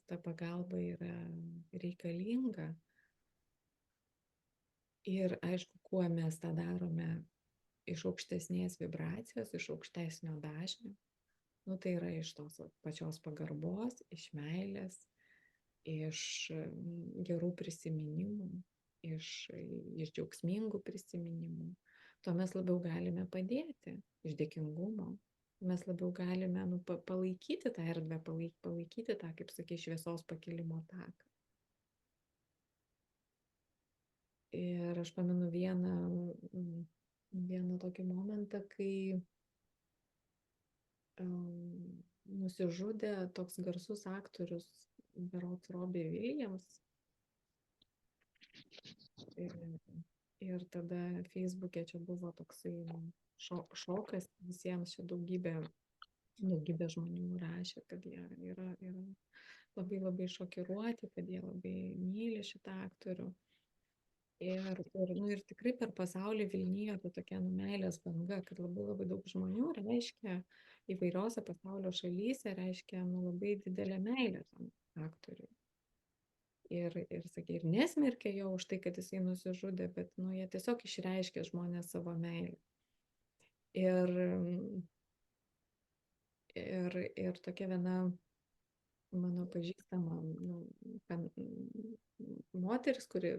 ta pagalba yra reikalinga. Ir aišku, kuo mes tą darome iš aukštesnės vibracijos, iš aukštesnio dažnio, tai yra iš tos pačios pagarbos, iš meilės, iš gerų prisiminimų, iš džiaugsmingų prisiminimų, tuo mes labiau galime padėti, iš dėkingumo. Mes labiau galime palaikyti tą erdvę, palaikyti tą, kaip sakai, šviesos pakilimo taką. Ir aš pamenu vieną tokį momentą, kai nusižudė toks garsus aktorius, berods Robbie Williams. Ir tada Facebook'e čia buvo toksai šokas visiems, čia daugybė žmonių rašė, kad jie yra labai labai šokiruoti, kad jie labai myli šitą aktorių. Ir tikrai per pasaulį vilnijo ta tokia meilės banga, kad labai labai daug žmonių reiškia įvairiose pasaulio šalyse, reiškia labai didelę meilę tam aktoriui. Sakė, ir nesmerkė jo už tai, kad jisai nusižudė, bet jie tiesiog išreiškė žmonės savo meilę. Ir tokia viena mano pažįstama moteris, kuri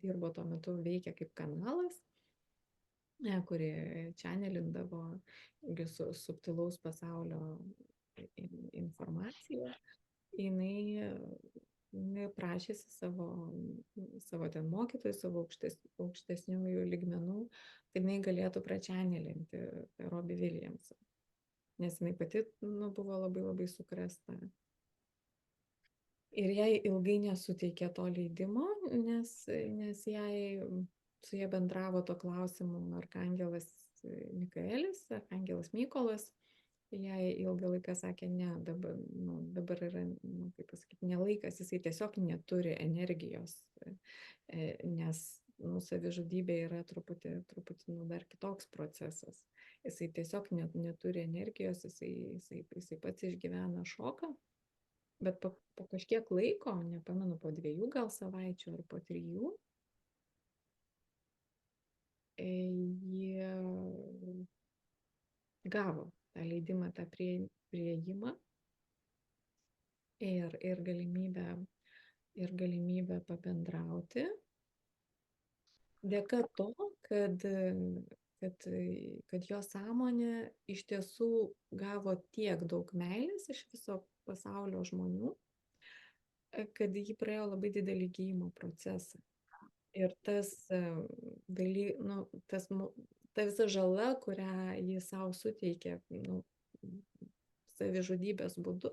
dirbo tuo metu, veikė kaip kanalas, kuri čanelindavo subtilaus pasaulio informaciją. Jinai prašėsi savo ten mokytojų, savo aukštesniųjų lygmenų, kad jinai galėtų pračanelinti Robbie Williamsą. Nes jinai pati buvo labai labai sukrėsta. Ir jai ilgai nesuteikė to leidimo, nes jai su jie bendravo to klausimu arkangelas Mikaelis, arkangelas Mykolas. Jai ilgą laiką sakė, ne, dabar yra, kaip pasakyti, nelaikas, jisai tiesiog neturi energijos, nes savižudybė yra truputį dar kitoks procesas. Jisai tiesiog neturi energijos, jisai pats išgyvena šoką, bet po kažkiek laiko, nepamenu, po 2 gal savaičių ar po 3, jie gavo tą leidimą, tą priėjimą ir galimybę pabendrauti. Dėka to, kad jo sąmonė iš tiesų gavo tiek daug meilės iš viso pasaulio žmonių, kad ji praėjo labai didelį gijimo procesą. Ir ta visa žala, kurią ji savo suteikė savižudybės būdu,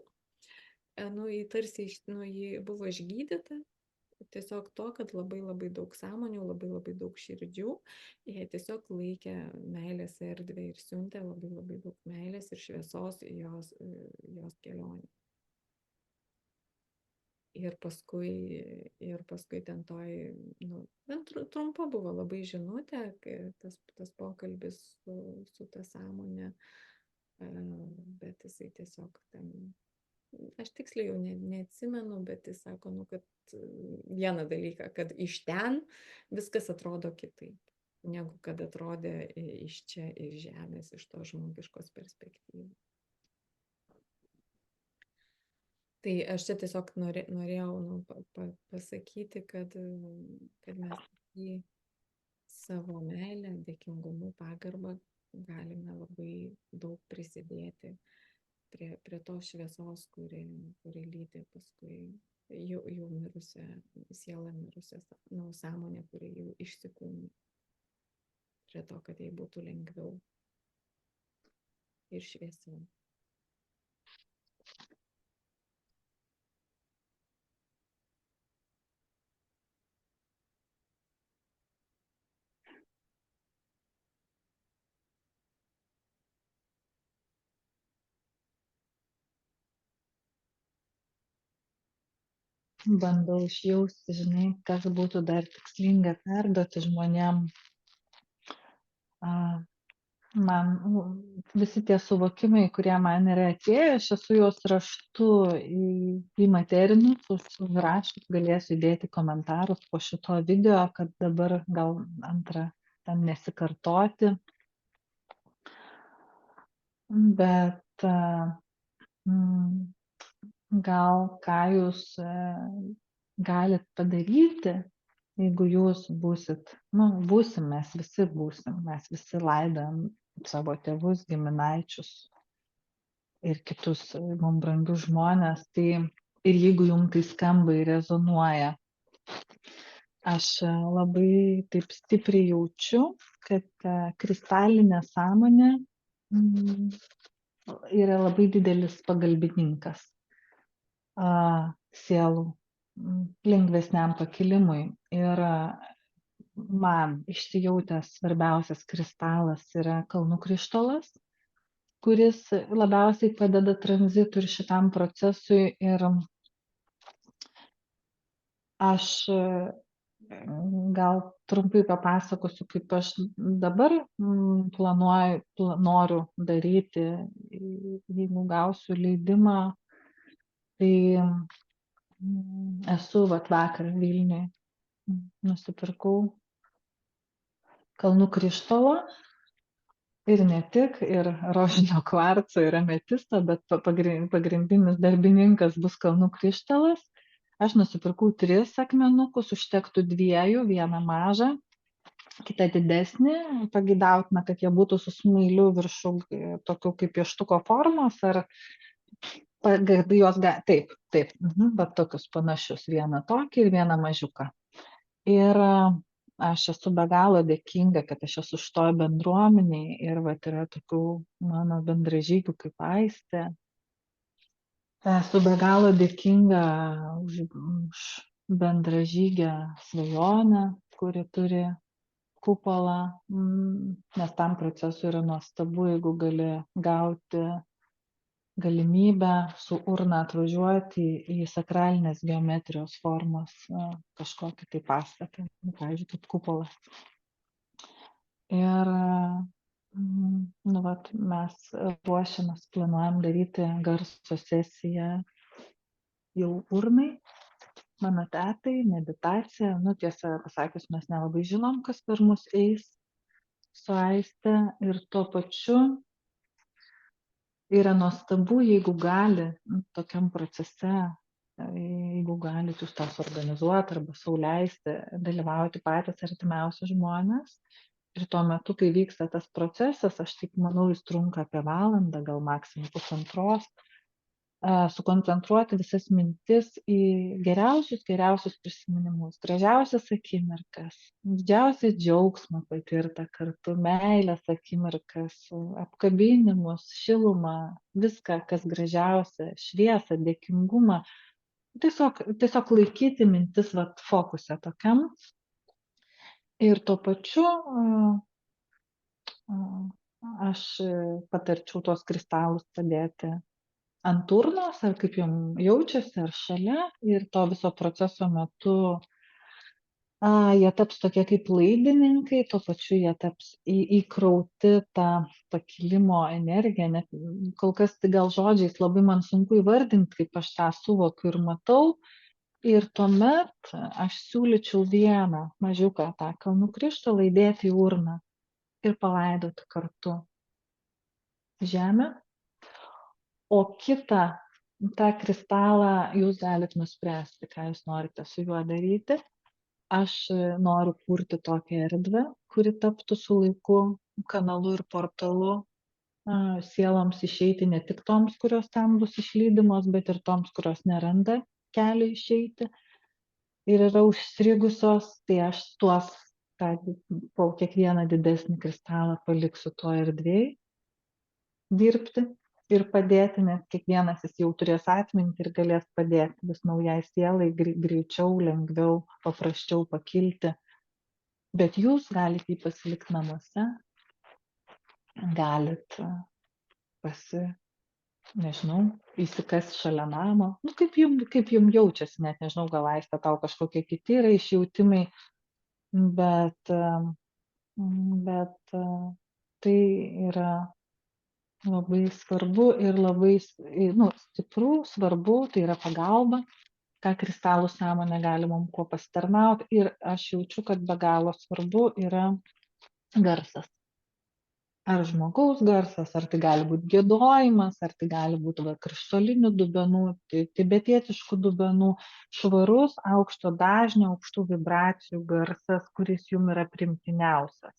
ji tarsi ji buvo išgydyta, tiesiog to, kad labai labai daug sąmonių, labai labai daug širdžių, jie tiesiog laikė meilės erdvę ir siuntė labai labai daug meilės ir šviesos jos kelionė. Ir paskui ten trumpa buvo labai žinutė, tas pokalbis su ta sąmonė, bet jisai tiesiog ten, aš tiksliai jau neatsimenu, bet jis sako, kad vieną dalyką, kad iš ten viskas atrodo kitaip, negu kad atrodė iš čia, iš žemės, iš to žmogiškos perspektyvos. Tai aš čia tiesiog norėjau pasakyti, kad mes į savo meilę, dėkingumu, pagarbą galime labai daug prisidėti prie tos šviesos, kuri lydi paskui jau mirusią sielą, mirusią sąmonę, kuri jau išsikūnė, prie to, kad jai būtų lengviau ir šviesiau. Bandau išjausti, žinai, kas būtų dar tikslinga perduoti žmonėm. Man visi tie suvokimai, kurie man yra atėję, aš esu juos raštu į materinius, užrašus, galėsiu įdėti komentarus po šito video, kad dabar gal antrą ten nesikartoti. Bet gal ką jūs galit padaryti, jeigu jūs būsit, būsim, mes visi laidojam savo tėvus, giminaičius ir kitus mums brangius žmones, tai ir jeigu jums tai skamba ir rezonuoja, aš labai taip stipriai jaučiu, kad kristalinė sąmonė yra labai didelis pagalbininkas sielų lengvesniam pakilimui. Ir man išsijautęs svarbiausias kristalas yra kalnų krištolas, kuris labiausiai padeda tranzitui ir šitam procesui. Ir aš gal trumpai papasakosiu, kaip aš dabar noriu daryti, jeigu gausiu leidimą. Tai esu vakar Vilniuje, nusipirkau kalnų krištolo ir ne tik, ir rožinio kvarco, ir ametisto, bet pagrindinis darbininkas bus kalnų krištolas. Aš nusipirkau 3 akmenukus, užtektų 2, vieną mažą, kitą didesnį. Pageidautina, kad jie būtų su smailiu viršum, tokiu kaip pieštuko formos, ar juos taip, bet tokius panašius, vieną tokį ir vieną mažiuką. Ir aš esu be galo dėkinga, kad aš esu šitoj bendruomeniai ir yra tokių mano bendražygių kaip Aistė. Esu be galo dėkinga už bendražygę Svajonę, kuri turi kupolą, nes tam procesui yra nuostabu, jeigu gali gauti galimybę su urna atvažiuoti į sakralinės geometrijos formos kažkokį tai pastatą, pavyzdžiui, kaip kupolas. Ir mes ruošiamės, planuojam daryti garso sesiją jau urnai, mano tetai, meditacija. Tiesą pasakius, mes nelabai žinom, kas per mus eis su Aiste, ir tuo pačiu yra nuostabu, jeigu gali tokiam procese, jeigu galit jūs tą suorganizuoti arba sau leisti dalyvauti patys artimiausi žmonės. Ir tuo metu, kai vyksta tas procesas, aš taip manau, jis trunka apie valandą, gal maksimum pusantros, sukoncentruoti visas mintis į geriausius prisiminimus, gražiausias akimirkas, didžiausią džiaugsmą patirtą kartu, meilės akimirkas, apkabinimus, šilumą, viską, kas gražiausia, šviesą, dėkingumą. Tiesiog laikyti mintis fokuse tokiam. Ir tuo pačiu aš patarčiau tuos kristalus padėti ant urnos, ar kaip jums jaučiasi, ar šalia, ir to viso proceso metu jie taps tokie kaip laidininkai, tuo pačiu jie taps įkrauti tą pakilimo energiją, net kol kas tai gal žodžiais labai man sunku įvardinti, kaip aš tą suvokiu ir matau. Ir tuomet aš siūlyčiau vieną mažiuką tą kalnų krištolą įdėti į urną ir palaidoti kartu žemę. O kitą, tą kristalą, jūs galit nuspręsti, ką jūs norite su juo daryti. Aš noriu kurti tokią erdvę, kuri taptų su laiku kanalu ir portalu sieloms išeiti, ne tik toms, kurios ten bus išlydimos, bet ir toms, kurios neranda kelio išeiti ir yra užstrigusios. Tai aš po kiekvieną didesnį kristalą paliksiu to erdvėj dirbti ir padėti, nes kiekvienas jis jau turės atmintį ir galės padėti vis naujai sielai greičiau, lengviau, paprasčiau pakilti. Bet jūs galite jį pasilikti namuose, galit įsikasti šalia namo, kaip jum jaučiasi, net nežinau, gal Aiste tau kažkokie kiti yra išjautimai, bet tai yra labai svarbu ir labai stipru, svarbu, tai yra pagalba, ką kristalų sąmonė gali mums kuo pasitarnauti. Ir aš jaučiu, kad be galo svarbu yra garsas. ar žmogaus garsas, ar tai gali būti giedojimas, ar tai gali būti krištolinių dubenų, tibetietiškų dubenų, švarus, aukšto dažnio, aukštų vibracijų garsas, kuris jum yra primtiniausias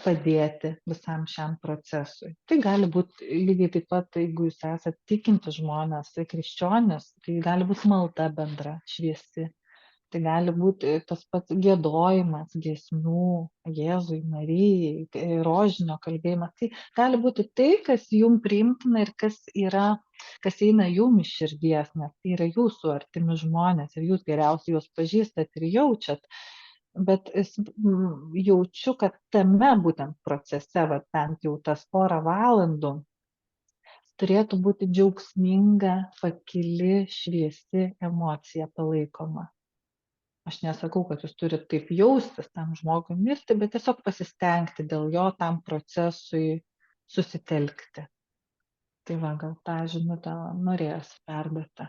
padėti visam šiam procesui. Tai gali būti lygiai taip pat, jeigu jūs esate tikinti žmonės, tai krikščionis, tai gali būti malda bendra, šviesi. Tai gali būti tas pats giedojimas giesmių Jėzui, Marijai, rožinio kalbėjimas. Tai gali būti tai, kas jum priimtina ir kas eina jum iš širdies, nes tai yra jūsų artimi žmonės ir jūs geriausiai juos pažįstat ir jaučiat. Bet jaučiu, kad tame būtent procese, va, bent jau tas porą valandų, turėtų būti džiaugsminga, pakili, šviesi emocija palaikoma. Aš nesakau, kad jūs turit taip jaustis tam žmogui mirti, bet tiesiog pasistengti dėl jo tam procesui susitelkti. Tai va, gal tą žinutę norėjęs perduoti.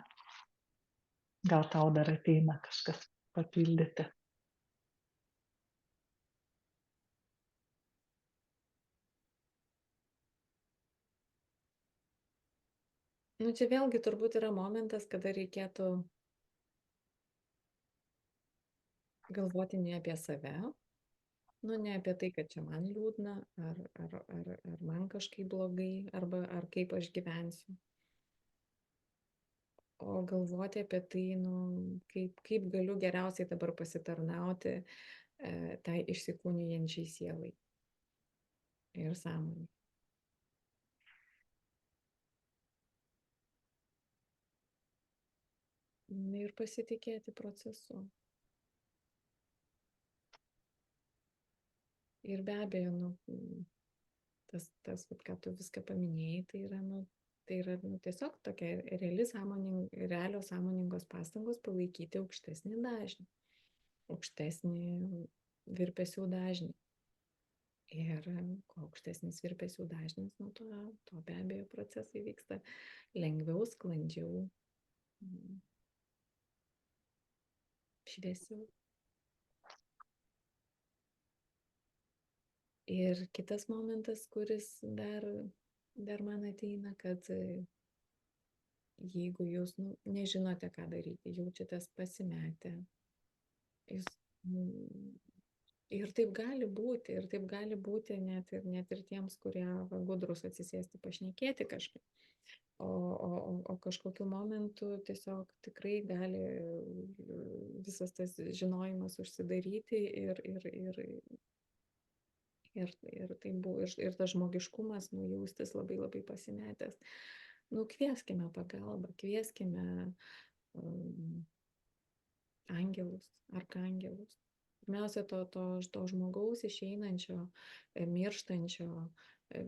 Gal tau dar ateina kažkas papildyti. Nu, čia vėlgi turbūt yra momentas, kada reikėtų galvoti ne apie save, nu, ne apie tai, kad čia man liūdna, ar man kažkaip blogai, ar kaip aš gyvensiu. O galvoti apie tai, nu, kaip galiu geriausiai dabar pasitarnauti tai išsikūnijančiai sielai ir sąmonė. Ir pasitikėti procesu. Ir be abejo, nu, tas ką tu viską paminėjai, tai yra tiesiog tokia realios sąmoningos pastangos palaikyti aukštesnį dažnį, aukštesnį virpesių dažnį. Ir kuo aukštesnis virpesių dažnis, nu, to be abejo procesai vyksta lengviau, sklandžiau, šviesiau. Ir kitas momentas, kuris dar man ateina, kad jeigu jūs nežinote, ką daryti, jaučiatės pasimetę, jūs, ir taip gali būti net ir tiems, kurie gudrus atsisėsti, pašnekėti kažkaip. O kažkokiu momentu tiesiog tikrai gali visas tas žinojimas užsidaryti ir tai buvo, ir tas žmogiškumas, jaustis labai labai pasimetęs. Kvieskime pagalbą, kvieskime angelus, arkangelus. Pirmiausia, to žmogaus išeinančio, mirštančio,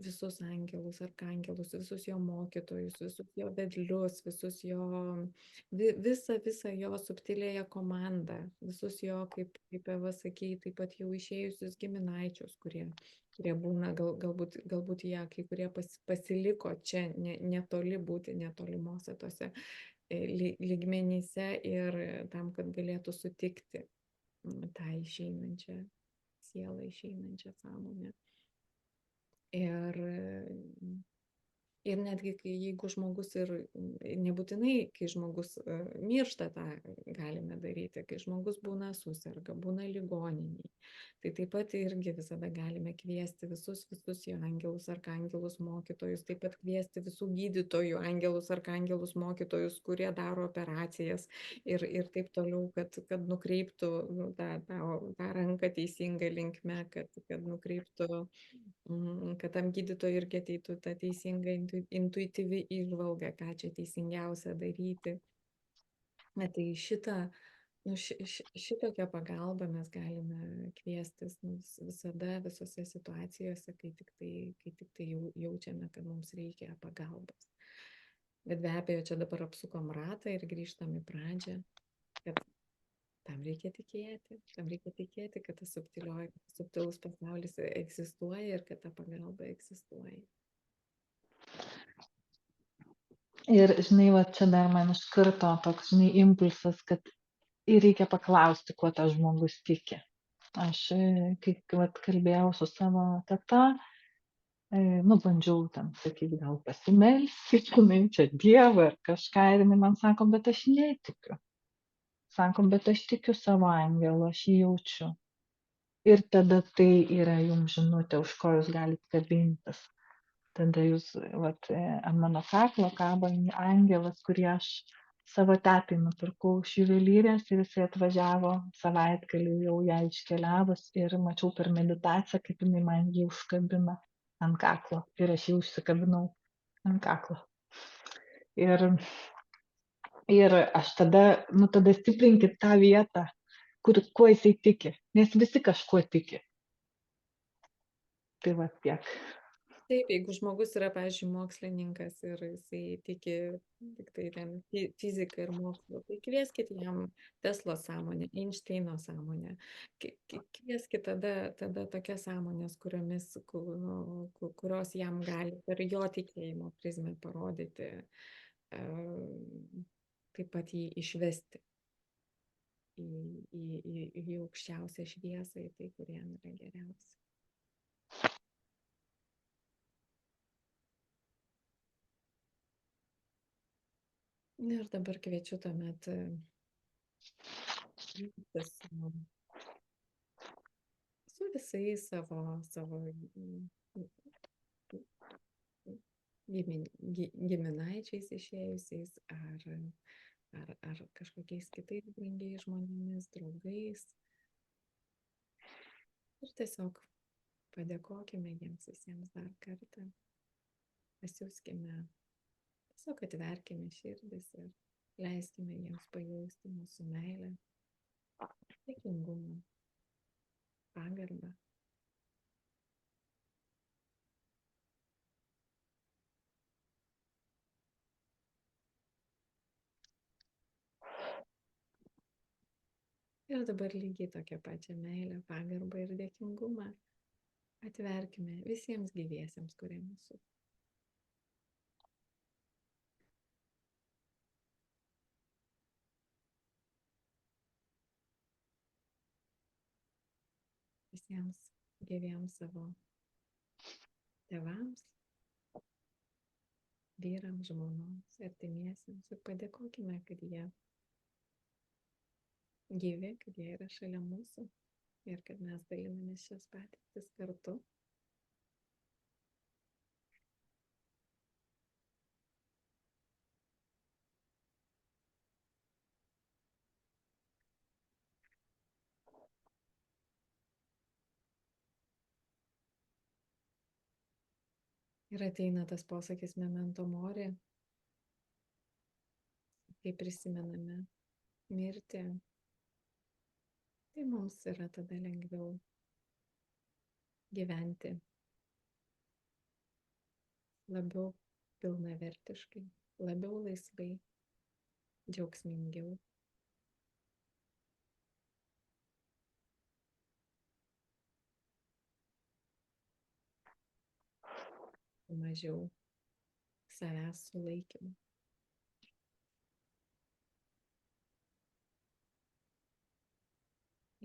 visus angelus, arkangelus, visus jo mokytojus, visus jo vedlius, visus jo, visą jo subtilėją komandą, visus jo, kaip Eva sakei, taip pat jau išėjusius giminaičius, kurie būna, galbūt jie, kai kurie pasiliko čia, netoli būti, netolimuose tose lygmenyse ir tam, kad galėtų sutikti tą išeinančią sielą, išeinančią sąmonę. Ir netgi, jeigu žmogus ir nebūtinai, kai žmogus miršta, tą galime daryti, kai žmogus suserga, būna ligoniniai, tai taip pat irgi visada galime kviesti visus jo angelus, arkangelus, mokytojus, taip pat kviesti visų gydytojų angelus, arkangelus, mokytojus, kurie daro operacijas ir taip toliau, kad nukreiptų tą ranką teisinga linkme, kad nukreiptų, kad tam gydytojui irgi ateitų ta teisinga intuityvi įžvalga, ką čia teisingiausia daryti. Tai šitokią pagalbą mes galime kviestis visada, visose situacijose, kai tik tai jaučiame, kad mums reikia pagalbos. Bet be abejo, čia dabar apsukom ratą ir grįžtam į pradžią, kad tam reikia tikėti, kad tas subtilus pasaulis egzistuoja ir kad ta pagalba egzistuoja. Ir, žinai, va čia dar man iš karto toks, impulsas, kad ir reikia paklausti, kuo tas žmogus tiki. Aš, kai vat kalbėjau su savo teta, bandžiau ten sakyt, gal pasimelskit, jinai čia Dievą ar kažką, ir jinai man sako, bet aš netikiu. Sako, bet aš tikiu savo angelu, aš jį jaučiu. Ir tada tai yra jums žinutė, už ko jūs galite kabintis. Tada jūs, vat, ant mano kaklo kabo angelas, kurį aš savo tetai nupirkau iš juvelyrės, ir jisai atvažiavo savaitgalį jau ją iškeliavus, ir mačiau per meditaciją, kaip jinai man jį užkabina ant kaklo, ir aš jį užsikabinau ant kaklo. Ir aš tada stiprinkit tą vietą, kuo jisai tiki, nes visi kažkuo tiki. Tai va tiek. Taip, jeigu žmogus yra, pavyzdžiui, mokslininkas ir jisai tiki tik tai ten fiziką ir mokslu, tai kvieskit jam Teslos sąmonę, Einšteino sąmonę. Kvieskit tada tokias sąmonės, kurios jam gali per jo tikėjimo prizmę parodyti, taip pat jį išvesti į aukščiausią šviesą, į tai, kur jam yra geriausia. Ir dabar kviečiu tuomet su visais savo giminaičiais išėjusiais ar kažkokiais kitais brangiais žmonėmis, draugais. Ir tiesiog padėkokime jiems visiems dar kartą. Pasiųskime, tiesiog atverkime širdis ir leiskime jiems pajausti mūsų meilę, dėkingumą, pagarbą. Ir dabar lygiai tokią pačią meilę, pagarbą ir dėkingumą atverkime visiems gyviesiems, kurie mūsų. Visiems gyviems savo tėvams, vyrams, žmonoms, artimiesiems, ir padėkokime, kad jie gyvi, kad jie yra šalia mūsų ir kad mes dalinamės šias patirtis kartu. Ir ateina tas posakis memento mori, kai prisimename mirtį, tai mums yra tada lengviau gyventi labiau pilnavertiškai, labiau laisvai, džiaugsmingiau. Mažiau savęs sulaikymų.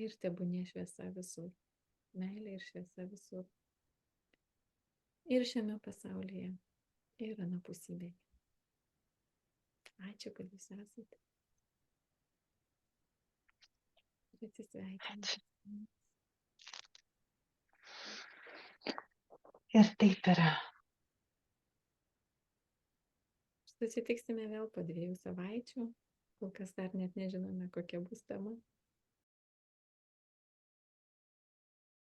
Ir tebūnie šviesa visur, meilė ir šviesa visur. Ir šiame pasaulyje, ir anapusybėje. Ačiū, kad jūs esate. Ir atsisveikiname. Ir taip yra. Susitiksime vėl po 2 savaičių. Kol kas dar net nežinome, kokia bus tema.